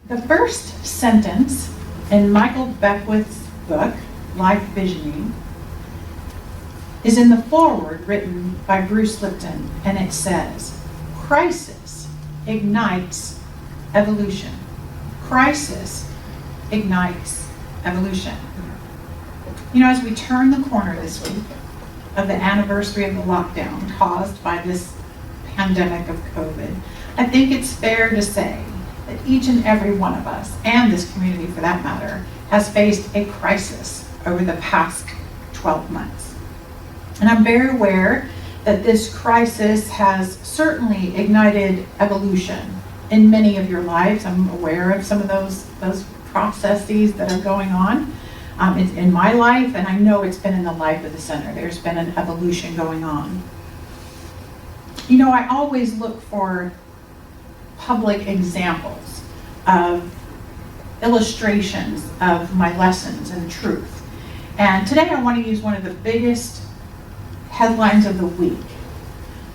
The first sentence in Michael Beckwith's book, Life Visioning, is in the foreword written by Bruce Lipton, and it says, "Crisis ignites evolution." Crisis ignites evolution. You know, as we turn the corner this week of the anniversary of the lockdown caused by this pandemic of COVID, I think it's fair to say that each and every one of us, and this community for that matter, has faced a crisis over the past 12 months. And I'm very aware that this crisis has certainly ignited evolution in many of your lives. I'm aware of some of those processes that are going on. It's in my life, and I know it's been in the life of the center. There's been an evolution going on. You know, I always look for public examples of illustrations of my lessons and truth. And today I want to use one of the biggest headlines of the week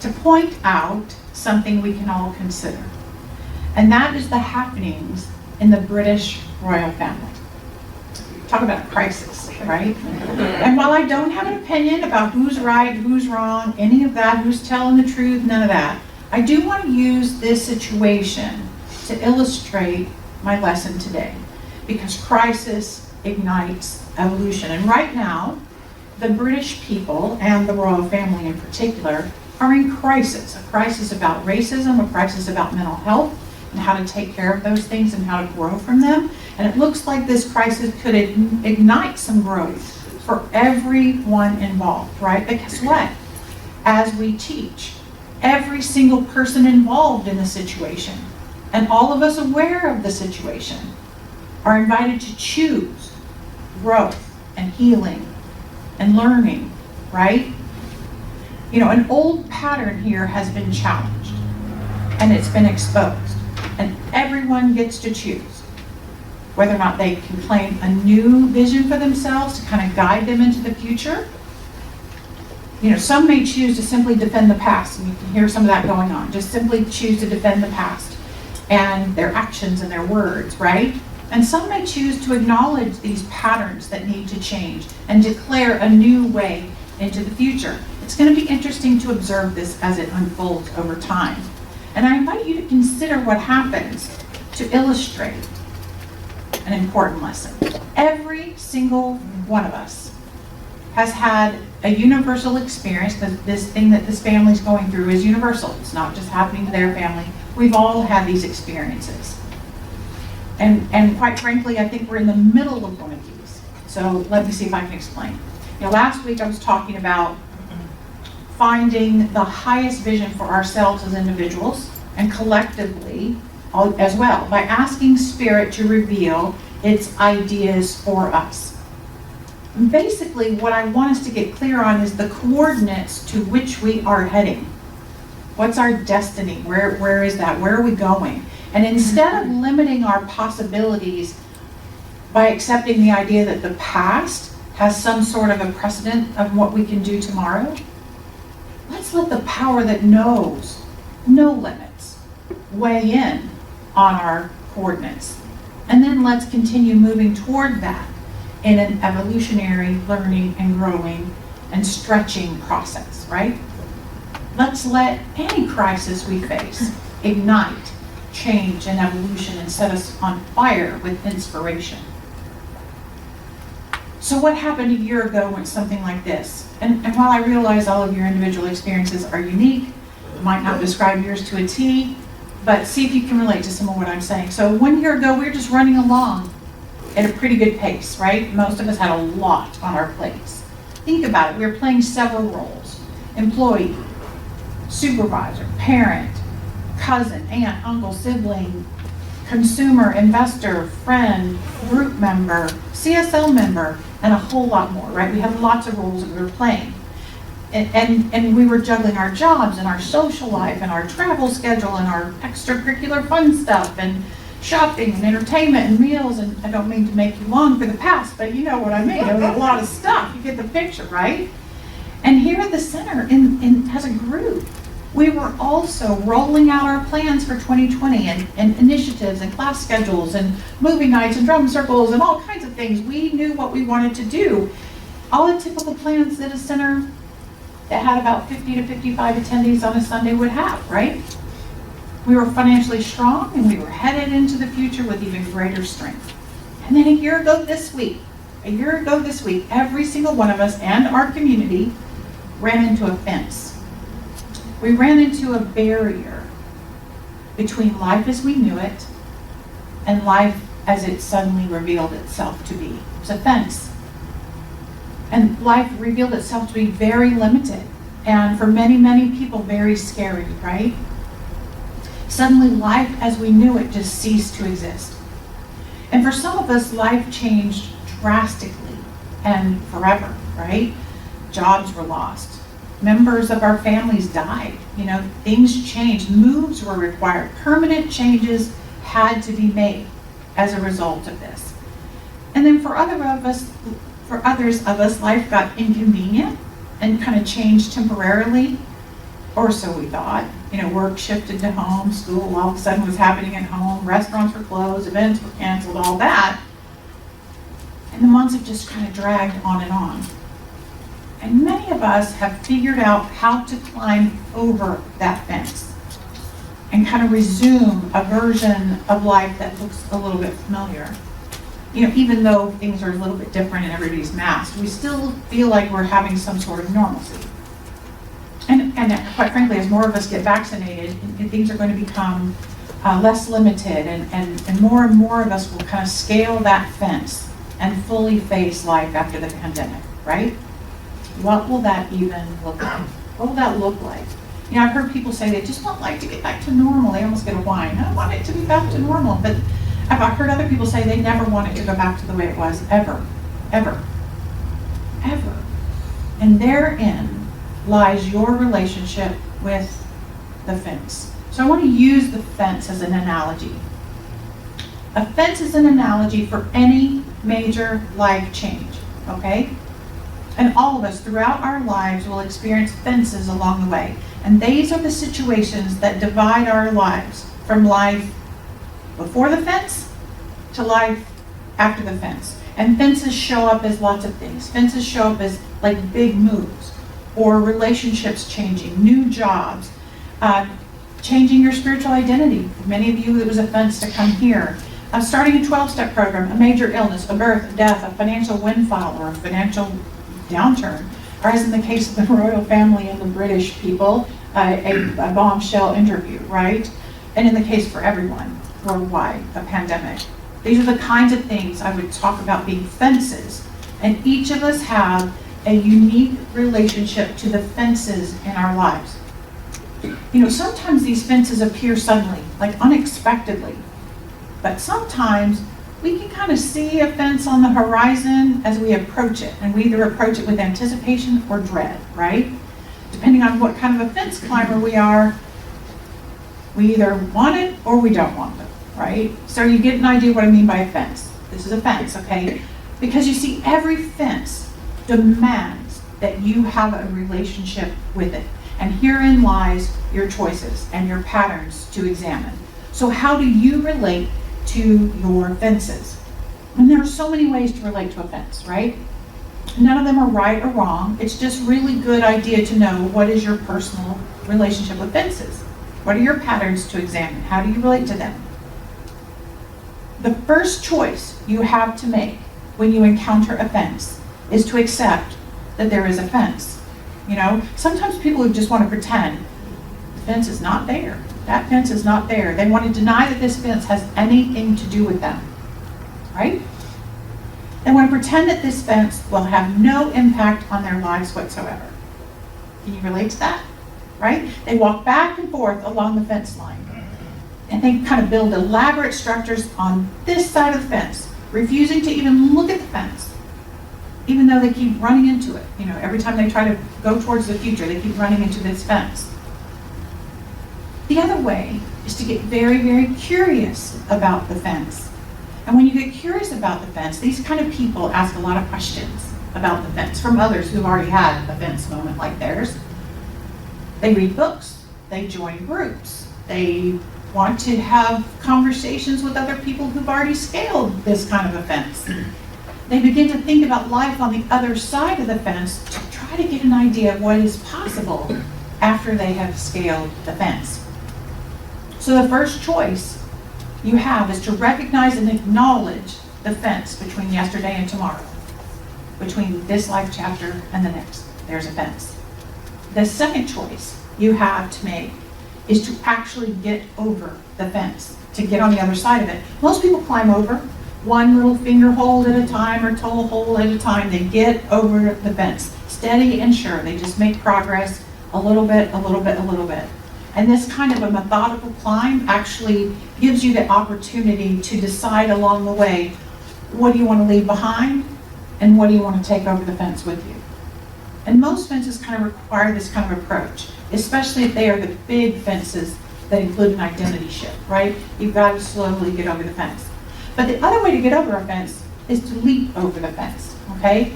to point out something we can all consider. And that is the happenings in the British royal family. Talk about a crisis, right? And while I don't have an opinion about who's right, who's wrong, any of that, who's telling the truth, none of that, I do want to use this situation to illustrate my lesson today, because crisis ignites evolution. And right now, the British people, and the royal family in particular, are in crisis. A crisis about racism, a crisis about mental health, and how to take care of those things and how to grow from them. And it looks like this crisis could ignite some growth for everyone involved, right? But guess what? As we teach, every single person involved in the situation, and all of us aware of the situation, are invited to choose growth and healing and learning, right? You know, an old pattern here has been challenged, and it's been exposed, and everyone gets to choose whether or not they can claim a new vision for themselves to kind of guide them into the future. You know, some may choose to simply defend the past, and you can hear some of that going on. Just simply choose to defend the past and their actions and their words, right? And some may choose to acknowledge these patterns that need to change and declare a new way into the future. It's going to be interesting to observe this as it unfolds over time. And I invite you to consider what happens to illustrate an important lesson. Every single one of us has had a universal experience. This thing that this family's going through is universal. It's not just happening to their family. We've all had these experiences. And quite frankly, I think we're in the middle of one of these. So let me see if I can explain. You know, last week I was talking about finding the highest vision for ourselves as individuals and collectively as well, by asking Spirit to reveal its ideas for us. And basically, what I want us to get clear on is the coordinates to which we are heading. What's our destiny? Where is that? Where are we going? And instead of limiting our possibilities by accepting the idea that the past has some sort of a precedent of what we can do tomorrow, let's let the power that knows no limits weigh in on our coordinates. And then let's continue moving toward that in an evolutionary learning and growing and stretching process, right? Let's let any crisis we face ignite change and evolution and set us on fire with inspiration. So what happened a year ago when something like this? And while I realize all of your individual experiences are unique, might not describe yours to a T, but see if you can relate to some of what I'm saying. So 1 year ago, we were just running along at a pretty good pace, right? Most of us had a lot on our plates. Think about it. We were playing several roles: employee, supervisor, parent, cousin, aunt, uncle, sibling, consumer, investor, friend, group member, CSL member, and a whole lot more, right? We had lots of roles that we were playing. And we were juggling our jobs and our social life and our travel schedule and our extracurricular fun stuff and shopping and entertainment and meals. And I don't mean to make you long for the past, but you know what I mean. There was a lot of stuff. You get the picture, right? And here at the center, as a group, We were also rolling out our plans for 2020 and initiatives and class schedules and movie nights and drum circles and all kinds of things. We knew what we wanted to do. All the typical plans that a center that had about 50 to 55 attendees on a Sunday would have, right? We were financially strong and we were headed into the future with even greater strength. And then a year ago this week, every single one of us and our community ran into a fence. We ran into a barrier between life as we knew it and life as it suddenly revealed itself to be. It's a fence. And life revealed itself to be very limited and for many, many people very scary, right? Suddenly life as we knew it just ceased to exist. And for some of us, life changed drastically and forever, right? Jobs were lost. Members of our families died. Things changed. Moves were required. Permanent changes had to be made as a result of this. And then for others of us, life got inconvenient and kind of changed temporarily, or so we thought. Work shifted to home, school all of a sudden was happening at home, restaurants were closed, events were canceled, all that. And the months have just kind of dragged on and on. And many of us have figured out how to climb over that fence and kind of resume a version of life that looks a little bit familiar. Even though things are a little bit different and everybody's masked, we still feel like we're having some sort of normalcy. And quite frankly, as more of us get vaccinated, things are going to become less limited and more of us will kind of scale that fence and fully face life after the pandemic, right? What will that even look like? What will that look like? I've heard people say they just want life to get back to normal. They almost get a whine. I want it to be back to normal. But I've heard other people say they never want it to go back to the way it was, ever, ever, ever. And therein lies your relationship with the fence. So I want to use the fence as an analogy. A fence is an analogy for any major life change, okay? And all of us throughout our lives will experience fences along the way. And these are the situations that divide our lives from life before the fence to life after the fence. And fences show up as lots of things. Fences show up as like big moves or relationships changing, new jobs, changing your spiritual identity. For many of you, it was a fence to come here. Starting a 12-step program, a major illness, a birth, a death, a financial windfall, or a financial downturn, or as in the case of the royal family and the British people, a bombshell interview, right? And in the case for everyone worldwide, a pandemic. These are the kinds of things I would talk about being fences. And each of us have a unique relationship to the fences in our lives. Sometimes these fences appear suddenly, like unexpectedly. But sometimes we can kind of see a fence on the horizon as we approach it. And we either approach it with anticipation or dread, right? Depending on what kind of a fence climber we are, we either want it or we don't want it, right? So you get an idea what I mean by a fence. This is a fence, okay? Because you see, every fence demands that you have a relationship with it. And herein lies your choices and your patterns to examine. So how do you relate to your fences? And there are so many ways to relate to a fence, right? None of them are right or wrong. It's just really good idea to know what is your personal relationship with fences. What are your patterns to examine? How do you relate to them? The first choice you have to make when you encounter a fence is to accept that there is a fence. Sometimes people who just want to pretend the fence is not there. That fence is not there. They want to deny that this fence has anything to do with them, right? They want to pretend that this fence will have no impact on their lives whatsoever. Can you relate to that? Right? They walk back and forth along the fence line. And they kind of build elaborate structures on this side of the fence, refusing to even look at the fence, even though they keep running into it. Every time they try to go towards the future, they keep running into this fence. The other way is to get very, very curious about the fence. And when you get curious about the fence, these kind of people ask a lot of questions about the fence from others who've already had a fence moment like theirs. They read books, They join groups. They want to have conversations with other people who've already scaled this kind of a fence. They begin to think about life on the other side of the fence to try to get an idea of what is possible after they have scaled the fence. So the first choice you have is to recognize and acknowledge the fence between yesterday and tomorrow, between this life chapter and the next. There's a fence. The second choice you have to make is to actually get over the fence, to get on the other side of it. Most people climb over one little finger hold at a time or toe hold at a time. They get over the fence, steady and sure. They just make progress a little bit, a little bit, a little bit. And this kind of a methodical climb actually gives you the opportunity to decide along the way, what do you want to leave behind and what do you want to take over the fence with you? And most fences kind of require this kind of approach, especially if they are the big fences that include an identity shift, right? You've got to slowly get over the fence. But the other way to get over a fence is to leap over the fence, okay?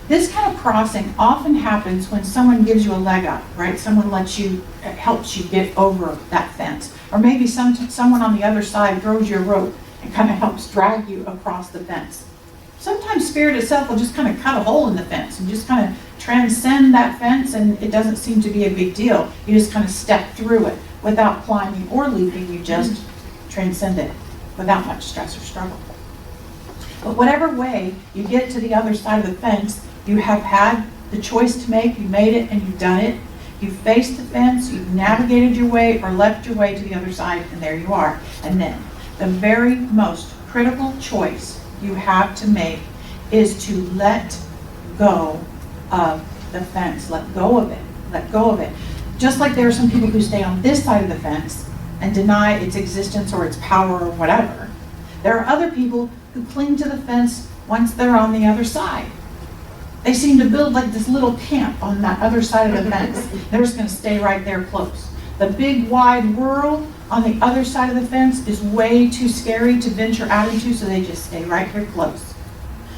This kind of crossing often happens when someone gives you a leg up, right? Someone helps you get over that fence. Or maybe someone on the other side throws you a rope and kind of helps drag you across the fence. Sometimes Spirit itself will just kind of cut a hole in the fence and just kind of transcend that fence, and it doesn't seem to be a big deal. You just kind of step through it without climbing or leaping. You just transcend it without much stress or struggle. But whatever way you get to the other side of the fence, you have had the choice to make. You made it and you've done it. You've faced the fence, you've navigated your way or left your way to the other side, and there you are. And then the very most critical choice you have to make is to let go of the fence. Let go of it. Let go of it. Just like there are some people who stay on this side of the fence and deny its existence or its power or whatever, there are other people who cling to the fence once they're on the other side. They seem to build like this little camp on that other side of the fence. They're just going to stay right there close. The big wide world on the other side of the fence is way too scary to venture out into, so they just stay right here close.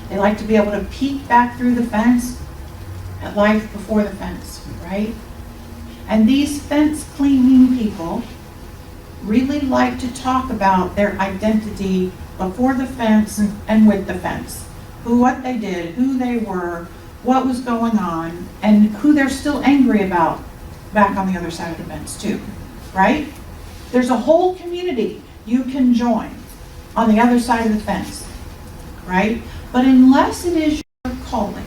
They like to be able to peek back through the fence at life before the fence, right? And these fence-clinging people really like to talk about their identity before the fence and with the fence. What they did, who they were, what was going on, and who they're still angry about back on the other side of the fence too, right? There's a whole community you can join on the other side of the fence, right? But unless it is your calling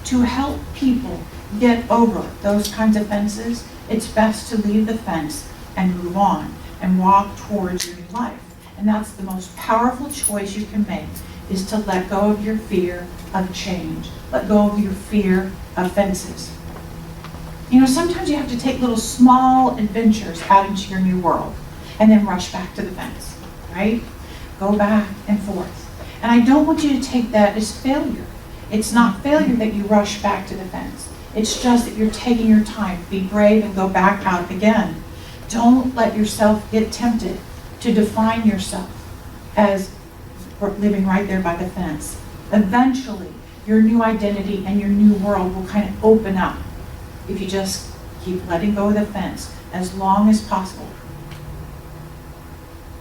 to help people get over those kinds of fences, it's best to leave the fence and move on and walk towards your new life. And that's the most powerful choice you can make, is to let go of your fear of change. Let go of your fear of fences. You know, sometimes you have to take little small adventures out into your new world and then rush back to the fence, right? Go back and forth. And I don't want you to take that as failure. It's not failure that you rush back to the fence. It's just that you're taking your time. Be brave and go back out again. Don't let yourself get tempted to define yourself as living right there by the fence. Eventually, your new identity and your new world will kind of open up if you just keep letting go of the fence as long as possible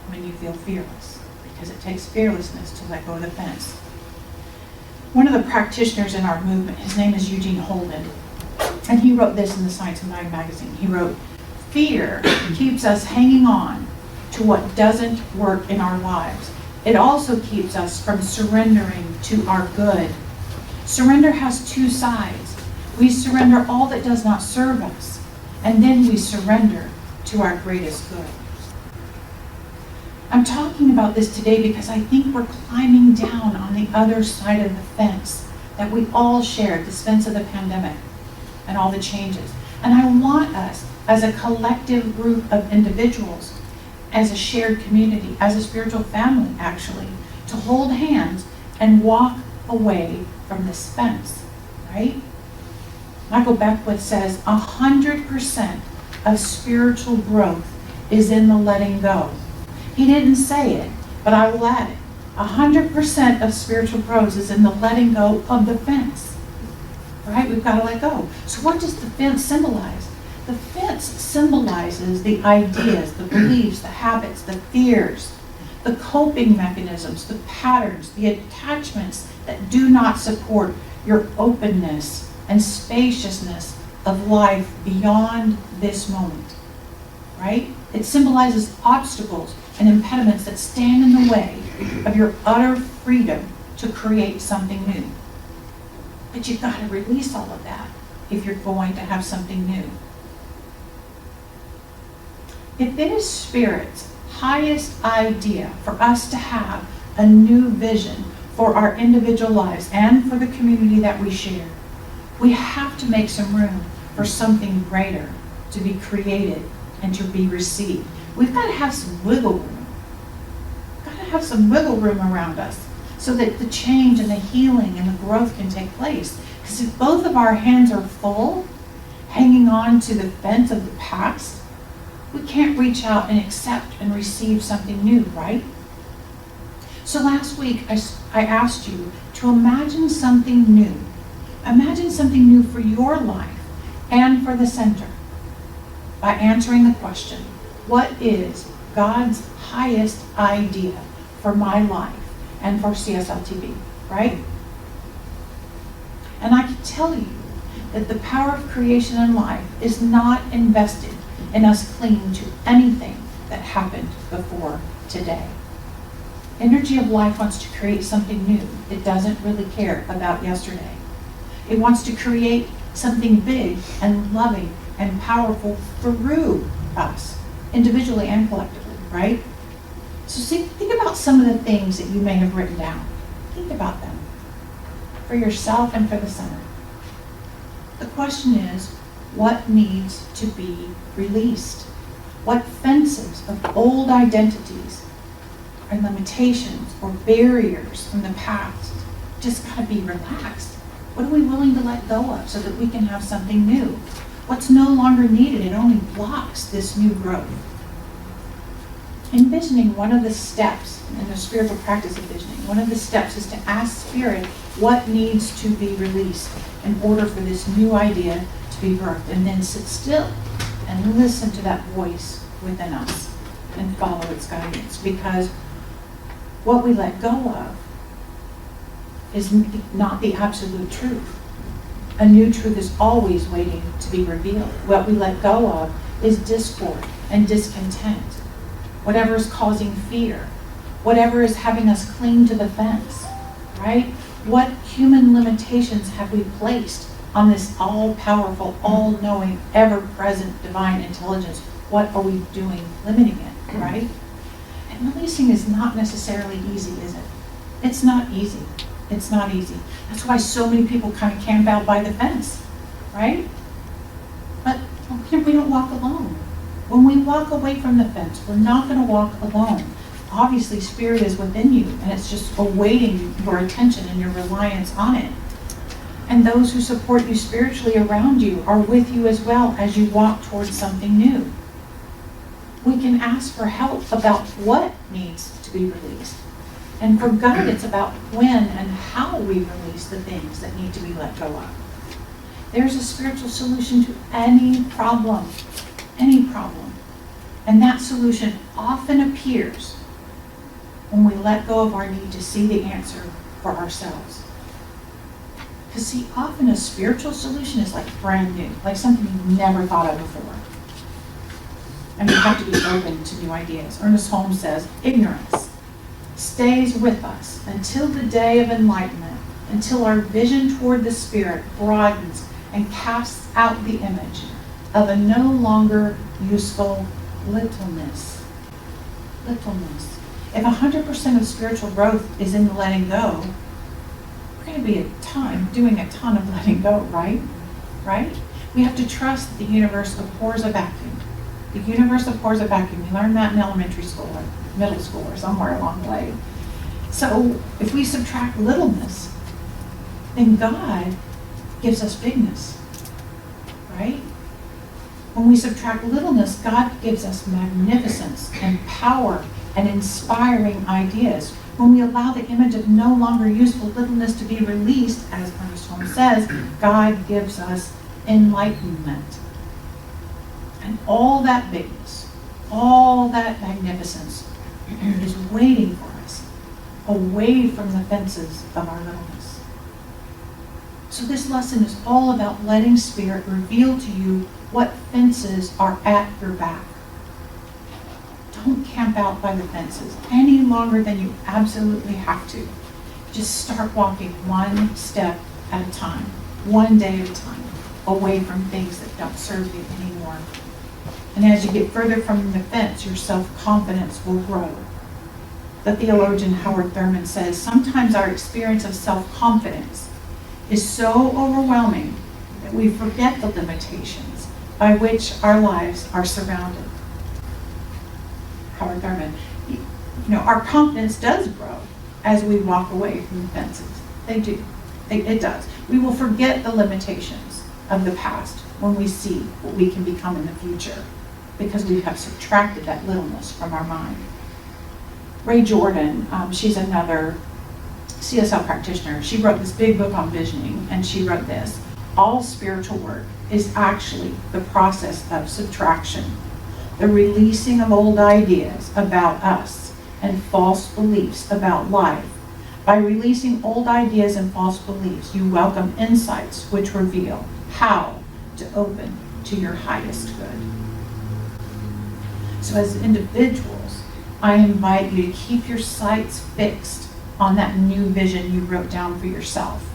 when you feel fearless, because it takes fearlessness to let go of the fence. One of the practitioners in our movement, his name is Eugene Holden, and he wrote this in the Science of Mind magazine. He wrote, "Fear keeps us hanging on to what doesn't work in our lives. It also keeps us from surrendering to our good." Surrender has two sides. We surrender all that does not serve us, and then we surrender to our greatest good. I'm talking about this today because I think we're climbing down on the other side of the fence that we all shared, this fence of the pandemic and all the changes. And I want us, as a collective group of individuals, as a shared community, as a spiritual family actually, to hold hands and walk away from this fence, right? Michael Beckwith says 100% of spiritual growth is in the letting go. He didn't say it, but I will add it. 100% of spiritual growth is in the letting go of the fence, right? We've got to let go. So what does the fence symbolize? The fence symbolizes the ideas, the beliefs, the habits, the fears, the coping mechanisms, the patterns, the attachments that do not support your openness and spaciousness of life beyond this moment, right? It symbolizes obstacles and impediments that stand in the way of your utter freedom to create something new. But you've got to release all of that if you're going to have something new. If it is Spirit's highest idea for us to have a new vision for our individual lives and for the community that we share, we have to make some room for something greater to be created and to be received. We've got to have some wiggle room. We've got to have some wiggle room around us so that the change and the healing and the growth can take place. Because if both of our hands are full, hanging on to the fence of the past, we can't reach out and accept and receive something new, right? So last week, I asked you to imagine something new. Imagine something new for your life and for the center by answering the question, what is God's highest idea for my life and for CSLTV, right? And I can tell you that the power of creation and life is not invested in us clinging to anything that happened before today. Energy of life wants to create something new. It doesn't really care about yesterday. It wants to create something big and loving and powerful through us, individually and collectively, right? So think about some of the things that you may have written down. Think about them for yourself and for the center. The question is, what needs to be released? What fences of old identities or limitations or barriers from the past just gotta be relaxed? What are we willing to let go of so that we can have something new? What's no longer needed? It only blocks this new growth. Envisioning, one of the steps in the spiritual practice of visioning, one of the steps is to ask Spirit what needs to be released in order for this new idea to be birthed, and then sit still and listen to that voice within us and follow its guidance, because what we let go of is not the absolute truth. A new truth is always waiting to be revealed. What we let go of is discord and discontent, whatever is causing fear, whatever is having us cling to the fence, right? What human limitations have we placed on this all-powerful, all-knowing, ever-present divine intelligence? What are we doing limiting it, right? And releasing is not necessarily easy, is it? It's not easy. It's not easy. That's why so many people kind of camp out by the fence, right? But we don't walk alone. When we walk away from the fence, we're not going to walk alone. Obviously, Spirit is within you, and it's just awaiting your attention and your reliance on it. And those who support you spiritually around you are with you as well as you walk towards something new. We can ask for help about what needs to be released, and for guidance about when and how we release the things that need to be let go of. There's a spiritual solution to any problem, and that solution often appears when we let go of our need to see the answer for ourselves. Because see, often a spiritual solution is like brand new, like something you've never thought of before. And we have to be open to new ideas. Ernest Holmes says, ignorance stays with us until the day of enlightenment, until our vision toward the Spirit broadens and casts out the image of a no longer useful littleness. Littleness. If 100% of spiritual growth is in the letting go, we're going to be doing a ton of letting go, right? Right? We have to trust that the universe abhors a vacuum. The universe abhors a vacuum. You learned that in elementary school or middle school or somewhere along the way. So if we subtract littleness, then God gives us bigness, right? When we subtract littleness, God gives us magnificence and power and inspiring ideas. When we allow the image of no longer useful littleness to be released, as Ernest Holmes says, God gives us enlightenment. And all that bigness, all that magnificence is waiting for us away from the fences of our littleness. So this lesson is all about letting Spirit reveal to you what fences are at your back. Don't camp out by the fences any longer than you absolutely have to. Just start walking one step at a time, one day at a time, away from things that don't serve you anymore. And as you get further from the fence, your self-confidence will grow. The theologian Howard Thurman says, sometimes our experience of self-confidence is so overwhelming that we forget the limitations by which our lives are surrounded. Howard Thurman, our confidence does grow as we walk away from the fences. They do. It does. We will forget the limitations of the past when we see what we can become in the future, because we have subtracted that littleness from our mind. Ray Jordan, she's another CSL practitioner. She wrote this big book on visioning, and she wrote this: all spiritual work is actually the process of subtraction, the releasing of old ideas about us and false beliefs about life. By releasing old ideas and false beliefs, you welcome insights which reveal how to open to your highest good. So as individuals, I invite you to keep your sights fixed on that new vision you wrote down for yourself.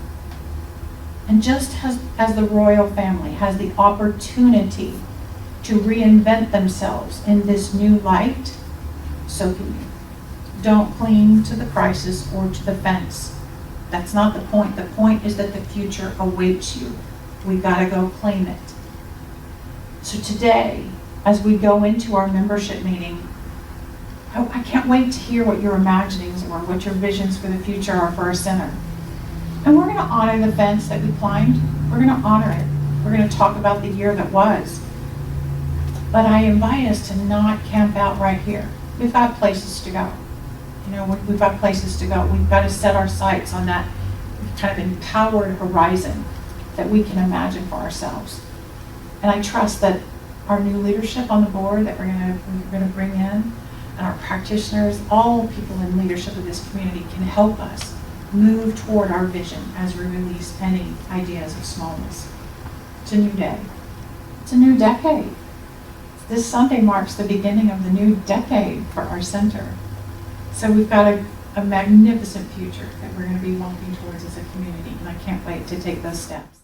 And just as the royal family has the opportunity to reinvent themselves in this new light, so can you. Don't cling to the crisis or to the fence. That's not the point. The point is that the future awaits you. We got to go claim it. So today, as we go into our membership meeting, I can't wait to hear what your imaginings or what your visions for the future are for our center. And we're going to honor the fence that we climbed. We're going to honor it. We're going to talk about the year that was. But I invite us to not camp out right here. We've got places to go. We've got places to go. We've got to set our sights on that kind of empowered horizon that we can imagine for ourselves. And I trust that our new leadership on the board that we're going to bring in, and our practitioners, all people in leadership of this community, can help us move toward our vision as we release any ideas of smallness. It's a new day. It's a new decade. This Sunday marks the beginning of the new decade for our center. So we've got a magnificent future that we're going to be walking towards as a community, and I can't wait to take those steps.